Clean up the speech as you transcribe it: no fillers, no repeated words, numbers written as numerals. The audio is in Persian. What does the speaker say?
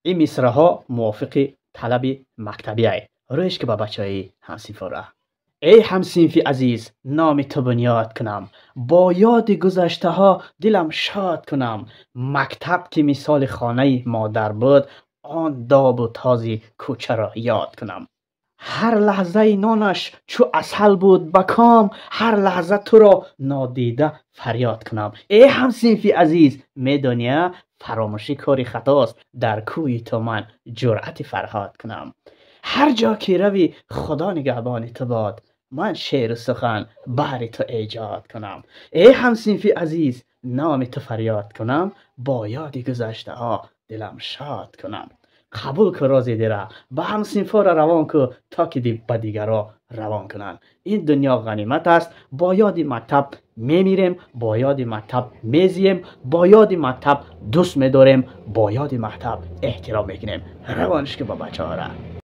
این مصرع ها موافق طلب مکتبی ای رویش که با بچه های همسینفا را. ای همسینفی عزیز، نام تو بنیاد کنم، با یاد گذشته ها دلم شاد کنم. مکتب که مثال خانه مادر بود، آن داب و تازی کوچه را یاد کنم. هر لحظه نانش چو عسل بود بکام، هر لحظه تو را نادیده فریاد کنم. ای همسینفی عزیز، میدونی فراموشی کاری خطاست، در کوی تو من جرأت فرهاد کنم. هر جا که روی خدا نگهبان تو باد، من شعر و سخن بهر تو ایجاد کنم. ای همسینفی عزیز، نام تو فریاد کنم، با یاد گذشته ها دلم شاد کنم. قبول که رازی دیره به همسینفا را روان که تا که به دیگرها روان کنن. این دنیا غنیمت است، با یاد مکتب میمیریم، با یاد مکتب میزیم، با یاد مکتب دوست میداریم، با یاد مکتب احترام میکنیم. روانش که با بچه ها را